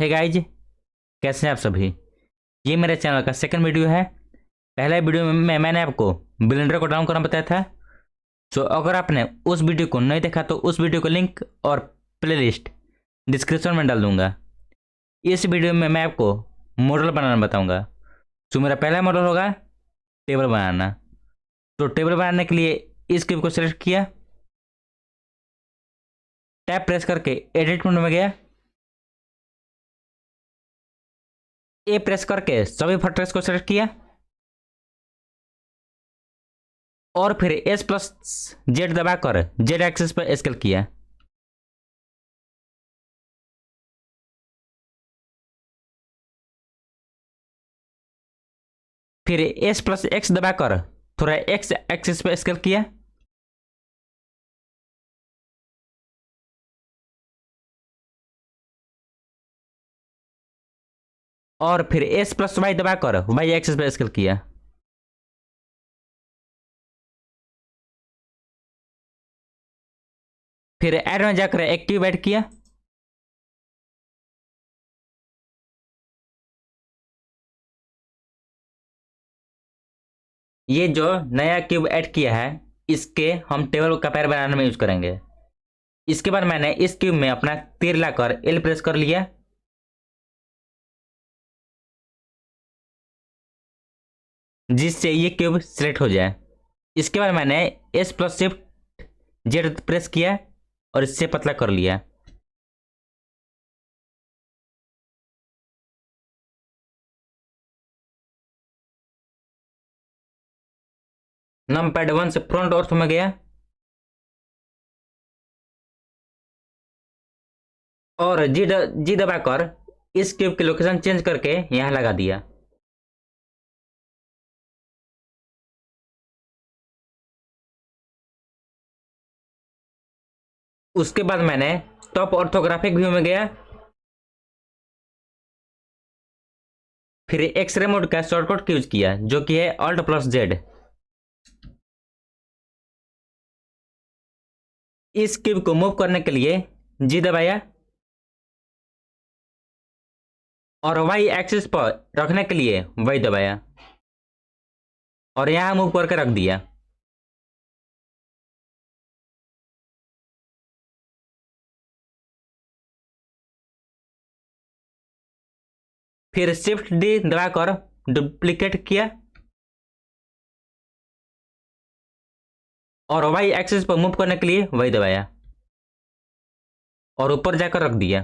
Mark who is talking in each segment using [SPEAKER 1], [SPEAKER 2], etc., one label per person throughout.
[SPEAKER 1] Hey guys, कैसे हैं आप सभी। ये मेरे चैनल का सेकंड वीडियो है। पहले वीडियो में मैंने आपको ब्लेंडर को डाउन करना बताया था। सो अगर आपने उस वीडियो को नहीं देखा तो उस वीडियो को लिंक और प्लेलिस्ट डिस्क्रिप्शन में डाल दूंगा। इस वीडियो में मैं आपको मॉडल बनाना बताऊंगा। सो मेरा पहला मॉडल होगा टेबल बनाना। तो टेबल बनाने के लिए इस क्लिप को सिलेक्ट किया, टैब प्रेस करके एडिट मोड में गया, ए प्रेस करके सभी फॉन्ट्स को सेलेक्ट किया और फिर S+Z दबाकर Z एक्सिस पर स्केल किया। फिर S+X दबाकर थोड़ा X एक्सिस पर स्केल किया। और फिर S+Y दबाकर Y एक्सिस पर स्केल किया। फिर ऐड में जाकर एक्टिव ऐड किया। ये जो नया क्यूब ऐड किया है इसके हम टेबल का पैर बनाने में यूज करेंगे। इसके बाद मैंने इस क्यूब में अपना तीर लाकर एल प्रेस कर लिया। जिससे ये क्यूब सिलेक्ट हो जाए। इसके बाद मैंने S+Shift Z प्रेस किया और इससे पतला कर लिया। नमपैड 1 से फ्रंट ऑर्थ में गया और जी दबाकर इस क्यूब की लोकेशन चेंज करके यहां लगा दिया। उसके बाद मैंने टॉप ऑर्थोग्राफिक व्यू में गया, फिर एक्सरे मोड का शॉर्टकट यूज किया जो कि है Alt+Z। इस क्यूब को मूव करने के लिए जी दबाया और वाई एक्सिस पर रखने के लिए वाई दबाया और यहां मूव करके रख दिया। फिर शिफ्ट डी दबाकर डुप्लीकेट किया और वाई एक्सिस पर मूव करने के लिए वाई दबाया और ऊपर जाकर रख दिया।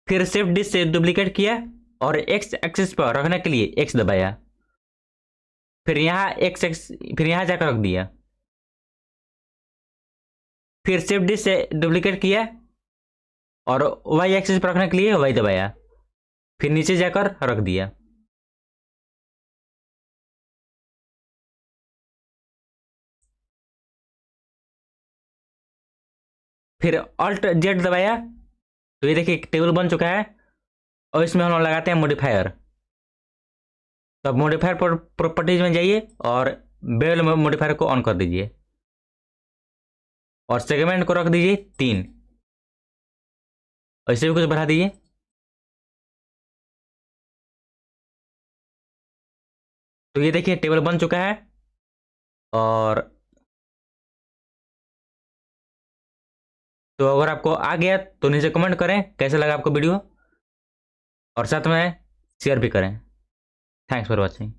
[SPEAKER 1] फिर शिफ्ट डी से डुप्लीकेट किया और एक्स एक्सिस पर रखने के लिए एक्स दबाया। फिर यहां जाकर रख दिया। फिर शिफ्ट डी से डुप्लीकेट किया और वाई एक्सिस पर रखने के लिए वाई दबाया। फिर नीचे जाकर रख दिया। फिर Alt+Z दबाया तो ये देखिए टेबल बन चुका है और इसमें हम लोग लगाते हैं मॉडिफायर। तो अब मॉडिफायर प्रॉपर्टीज में जाइए और बेल मॉडिफायर को ऑन कर दीजिए और सेगमेंट को रख दीजिए 3 और इसे भी कुछ बढ़ा दीजिए। तो ये देखिए टेबल बन चुका है। और तो अगर आपको आ गया तो नीचे कमेंट करें कैसे लगा आपको वीडियो और साथ में शेयर भी करें। Thanks for watching.